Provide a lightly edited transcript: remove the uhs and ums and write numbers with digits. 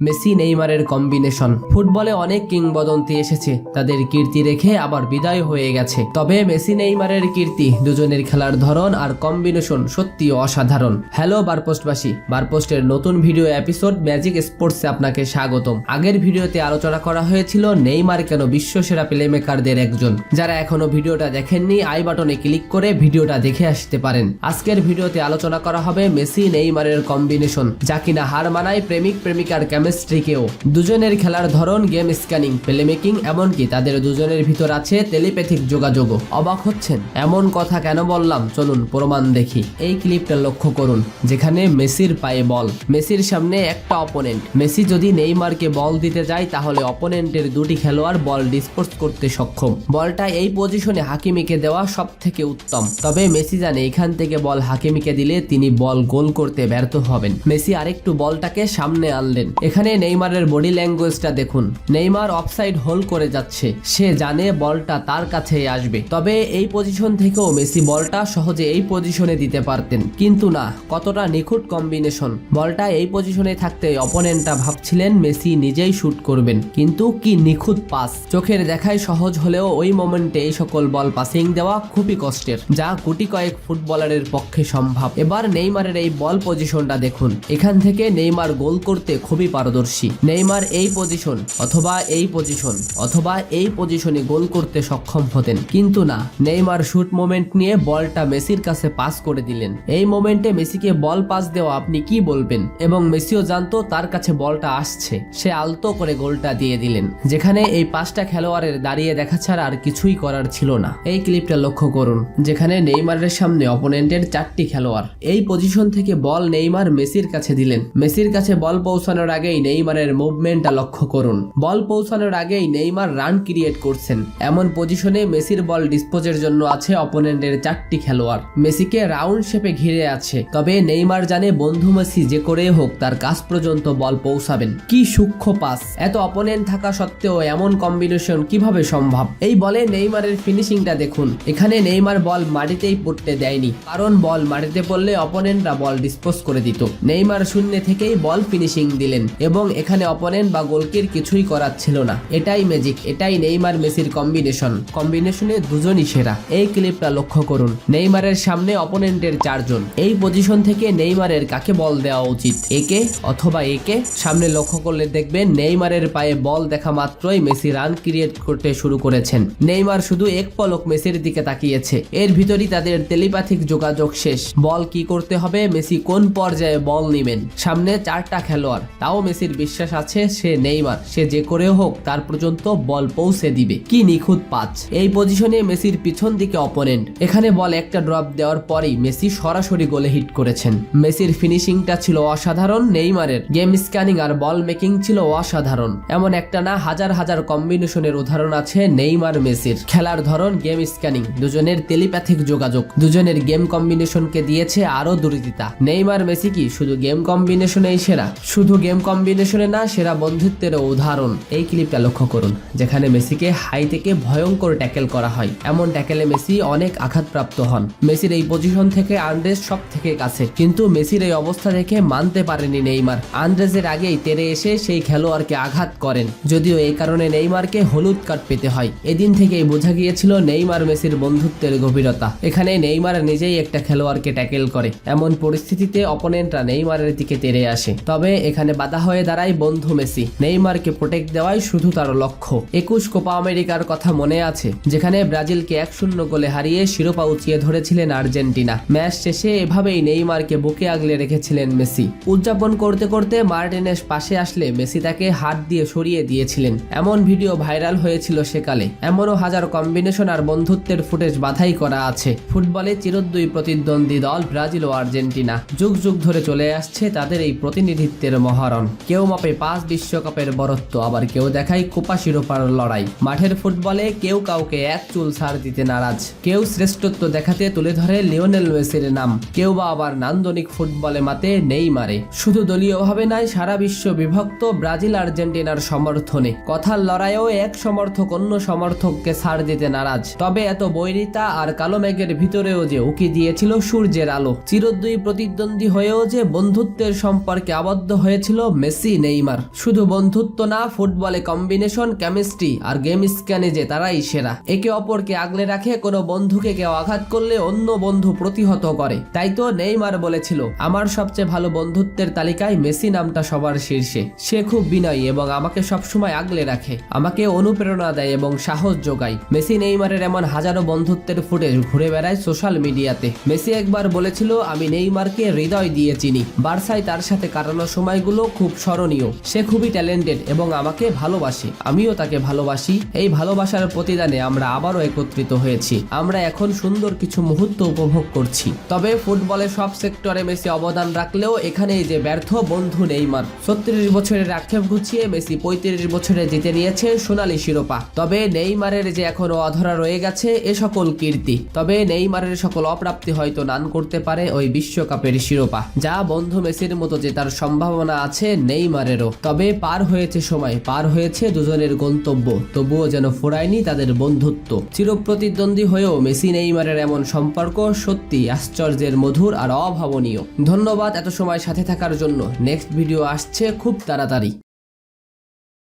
Messi নেইমারের combination. ফুটবলে অনেক কিংবদন্তি এসেছে, তাদের কীর্তি রেখে আবার বিদায় হয়ে গেছে। তবে মেসি নেইমারের কীর্তি, দুজনের খেলার ধরন আর কম্বিনেশন সত্যি অসাধারণ। হ্যালো বারপোস্টবাসী, বারপোস্টের নতুন ভিডিও এপিসোড ম্যাজিক স্পোর্টসে আপনাকে স্বাগতম। আগের ভিডিওতে আলোচনা করা হয়েছিল নেইমার কেন বিশ্বসেরা প্লেমেকারদের একজন। যারা এখনো ভিডিওটা দেখেননি, আই বাটনে ক্লিক করে ভিডিওটা দেখে আসতে পারেন। আজকের ভিডিওতে আলোচনা করা হবে মেসি নেইমারের কম্বিনেশন, যা কিনা হার মানায় প্রেমিক প্রেমিকার কেমিস্ট্রিকেও। দুজনের খেলার ধরন, গেম স্ক্যানিং, প্লেমেকিং, এমনকি তাদের দুজনের ভিতর আছে টেলিপ্যাথিক যোগাযোগও। অবাক হচ্ছেন এমন কথা কেন বললাম? চলুন প্রমাণ দেখি। এই ক্লিপটা লক্ষ্য করুন, যেখানে মেসির পায়ে বল, মেসির সামনে একটা অপোনেন্ট। মেসি যদি নেইমারকে বল দিতে যায়, তাহলে অপোনেন্টের দুটি খেলোয়াড় বল ডিসপোজ করতে সক্ষম। বলটা এই পজিশনে হাকিমিকে দেওয়া সব থেকে উত্তম। তবে মেসি জানে এখান থেকে বল হাকিমিকে দিলে তিনি বল গোল করতে ব্যর্থ হবেন। মেসি আরেকটু বলটাকে সামনে আনলেন। এখানে নেইমারের বডি ল্যাঙ্গুয়েজটা দেখুন। নেইমার অফসাইড হোল করে যাচ্ছে, সে জানে বলটা তার কাছেই আসবে। তবে এই পজিশন থেকেও মেসি বলটা সহজে এই পজিশনে দিতে পারতেন, কিন্তু না। কতটা নিখুঁত কম্বিনেশন। বলটা এই পজিশনে থাকতে অপোনেন্টটা ভাবছিলেন মেসি নিজেই শুট করবেন, কিন্তু কি নিখুঁত পাস। চোখের দেখায় সহজ হলেও ওই মোমেন্টে এই সকল বল পাসিং দেওয়া খুবই কষ্টের, যা গুটি কয়েক ফুটবলারের পক্ষে সম্ভব। এবার নেইমারের এই বল পজিশনটা দেখুন। এখান থেকে নেইমার গোল করতে খুবই পারদর্শী। নেইমার এই পজিশন অথবা এই পজিশন অথবা এই পজিশনে গোল করতে সক্ষম হতেন, কিন্তু না। নেইমার শুট মোমেন্ট নিয়ে বলটা মেসির কাছে পাস করে দিলেন। এই মোমেন্টে মেসিকে বল পাস দেওয়া আপনি কি বলবেন? এবং মেসিও জানতো তার কাছে বলটা আসছে, সে আলতো করে গোলটা দিয়ে দিলেন, যেখানে এই পাঁচটা খেলোয়াড়ের দাঁড়িয়ে দেখা ছাড়া আর কিছুই করার ছিল না। এই ক্লিপটা লক্ষ্য করুন, যেখানে নেইমারের সামনে অপোনেন্টের 4টি খেলোয়াড়। এই পজিশন থেকে বল নেইমার মেসির কাছে দিলেন। মেসির কাছে বল পৌঁছানোর আগেই নেইমারের মুভমেন্টটা লক্ষ্য করুন। বল পৌঁছানোর আগেই নেইমার রান ক্রিয়েট করছেন। এমন পজিশনে মেসির বল ডিসপোজের জন্য আছে অপোনেন্টের 4টি খেলোয়াড়। মেসিকে রাউন্ড শেপে ঘিরে আছে। তবে নেইমার জানে বন্ধু মেসি যে করে হোক তার কাছ পর্যন্ত বল পৌঁছাবেন। কি সূক্ষ্ম পাস! এত অপোনেন্ট থাকা সত্ত্বেও এমন কম্বিনেশন কিভাবে সম্ভব? এই বলে নেইমারের ফিনিশিংটা দেখুন। এখানে নেইমার বল মাটিতেই পড়তে দেয়নি, কারণ বল মাটিতে পড়লে অপোনেন্টরা বল ডিসপোজ করে দিত। নেইমার শূন্য থেকেই বল ফিনিশিং দিলেন, এবং এখানে অপোনেন্ট বা গোলকির কিছুই করার ছিল না। এটাই ম্যাজিক, এটাই নেইমার মেসির কম্বিনেশনে দুজনই সেরা। এই ক্লিপটা লক্ষ্য করুন। নেইমারের সামনে অপোনেন্টের 4 জন। এই পজিশন থেকে নেইমারের কাকে বল দেওয়া উচিত? একে অথবা একে? সামনে লক্ষ্য করলে দেখবেন নেইমারের পায়ে বল দেখা মাত্রই মেসি রান ক্রিয়েট করতে শুরু করেছেন। নেইমার শুধু এক পলক মেসির দিকে তাকিয়েছে। এর ভিতরই তাদের টেলিপ্যাথিক যোগাযোগ শেষ। বল কি করতে হবে, মেসি কোন পর্যায়ে বল নেবেন। সামনে 4টা খেলোয়াড়, তাও মেসির বিশ্বাস আছে সে নেইমার, সে যে করে হোক তার পর্যন্ত বল পৌঁছে দিবে। কি নিখুঁত পাস! এই পজিশনে মেসির পিছন দিকে অপোনেন্ট। এখানে বল একটা ড্রপ দেওয়ার পরেই মেসি সরাসরি গোলে হিট করেছেন। মেসির ফিনিশিংটা ছিল অসাধারণ। নেইমারের গেম স্ক্যানিং আর বল মেকিং ছিল অসাধারণ। এমন একটা না, হাজার হাজার কম্বিনেশনের উদাহরণ আছে নেইমার মেসির। খেলার ধরন, গেম স্ক্যানিং, দুজনের টেলিপ্যাথিক যোগাযোগ, দুজনের গেম কম্বিনেশনকে দিয়েছে আরো দুর্দিতা। নেইমার মেসি কি শুধু গেম কম্বিনেশনেই সেরা? শুধু গেম কম্বিনেশনে না, সেরা বন্ধুত্বেরও উদাহরণ। এই ক্লিপটা লক্ষ্য করুন, যেখানে মেসিকে হাই থেকে ভয়ঙ্কর ট্যাকেল করা হয়। এমন ট্যাকেলে মেসি অনেক আঘাতপ্রাপ্ত হন। মেসির এই পজিশন থেকে আন্দ্রেস সব থেকে কাছে, কিন্তু মেসির এই অবস্থা দেখে মানতে পারেনি নেইমার। আন্দ্রেসের আগেই তেড়ে এসে সেই খেলোয়াড়কে আঘাত করেন, যদিও এই কারণে নেইমারকে হলুদ কার্ড পেতে হয়। এদিন থেকেই বোঝা গিয়েছিল নেইমার মেসির বন্ধুত্বের গভীরতা। এখানে নেইমার নিজেই একটা খেলোয়াড়কে ট্যাকেল করে। এমন পরিস্থিতিতে অপোনেন্টরা নেইমারের দিকে তেড়ে আসে। তবে এখানে বাধা হয়ে দাঁড়ায় বন্ধু মেসি। নেইমারকে প্রোটেক্ট দেওয়াই শুধু তার লক্ষ্য। 21 কোপা আমেরিকার কথা মনে আছে, যেখানে ব্রাজিলকে 1-0 গোলে হারিয়ে শিরোপা উঁচিয়ে ধরেছিলেন আর্জেন্টিনা। ম্যাচ শেষে এভাবেই নেইমারকে বুকে আগলে রেখেছিলেন মেসি। উদযাপন করতে করতে মার্টিনেস পাশে আসলে মেসি তাকে হাত দিয়ে সরিয়ে দিয়েছিলেন। এমন ভিডিও ভাইরাল হয়েছিল সেকালে। এমনও হাজার কম্বিনেশন আর বন্ধুত্বের ফুটেজ বাধাই করা আছে। ফুটবলে চিরদ্বৈ প্রতিদ্বন্দ্বী দল ব্রাজিল ও আর্জেন্টিনা। যুগ যুগ ধরে চলে আসছে তাদের এই প্রতিনিধিত্বের মহারণ। কেউ মাপে 5 বিশ্বকাপের বরত্ব, আবার কেউ দেখায় কোপা শিরোপার লড়াই। মাঠের ফুটবলে কেউ কাউকে এক চুল ছাড় দিতে নারাজ। কেউ শ্রেষ্ঠত্ব দেখাতে তুলে ধরে লিওনেল মেসির নাম, কেউ বা আবার নান্দনিক ফুটবলে মাতে নেইমারে। শুধু দলীয়ভাবে নয়, সারা বিশ্ব বিভক্ত ব্রাজিল আর্জেন্টিনার সমর্থনে। কথার লড়াইও এক সমর্থক অন্য সমর্থককে ছাড় দিতে নারাজ। তবে এত বৈরিতা আর কালো মেঘের ভিতরেও যে উকি দিয়েছিল সূর্যের আলো। চিরদ্বৈ প্রতিদ্বন্দ্বী হয়েও যে বন্ধুত্বের সম্পর্কে আবদ্ধ হয়েছিল মেসি মেসি নেইমার। শুধু বন্ধুত্ব না, ফুটবলে কম্বিনেশন, কেমিস্ট্রি আর গেম স্ক্যানে যে তারাই সেরা। একে অপরকে আগলে রাখে, কোনো বন্ধুকে কেউ আঘাত করলে অন্য বন্ধু প্রতিহত করে। তাই তো নেইমার বলেছিল, আমার সবচেয়ে ভালো বন্ধুত্বের তালিকায় মেসি নামটা সবার শীর্ষে। সে খুব বিনয়ী এবং আমাকে সবসময় আগলে রাখে, আমাকে অনুপ্রেরণা দেয় এবং সাহস যোগায়। মেসি নেইমারের এমন হাজারো বন্ধুত্বের ফুটেজ ঘুরে বেড়ায় সোশ্যাল মিডিয়াতে। মেসি একবার বলেছিল, আমি নেইমারকে হৃদয় দিয়ে চিনি। বার্সায় তার সাথে কাটানো সময়গুলো খুব স্মরণীয়। সে খুবই ট্যালেন্টেড এবং আমাকে ভালোবাসে, আমিও তাকে ভালোবাসি। এই ভালোবাসার প্রতিদানে আমরা আবারও একত্রিত হয়েছি। আমরা এখন সুন্দর কিছু মুহূর্ত উপভোগ করছি। তবে ফুটবলের সব সেক্টরে মেসি অবদান রাখলেও এখানেই যে ব্যর্থ বন্ধু নেইমার। 36 বছরের আক্ষেপ ঘুচিয়ে মেসি 35 বছরে জিতে নিয়েছে সোনালী শিরোপা। তবে নেইমারের যে এখনো অধরা রয়ে গেছে এ সকল কীর্তি। তবে নেইমারের সকল অপ্রাপ্তি হয়তো নান করতে পারে ওই বিশ্বকাপের শিরোপা, যা বন্ধু মেসির মতো জেতার সম্ভাবনা আছে নেইমারেরও। তবে পার হয়েছে সময়, পার হয়েছে দুজনের গন্তব্য, তবুও যেন ফুরায়নি তাদের বন্ধুত্ব। চিরপ্রতিদ্বন্দ্বী হয়েও মেসি নেইমারের এমন সম্পর্ক সত্যি আশ্চর্যের, মধুর আর অভাবনীয়। ধন্যবাদ এত সময় সাথে থাকার জন্য। নেক্সট ভিডিও আসছে খুব তাড়াতাড়ি।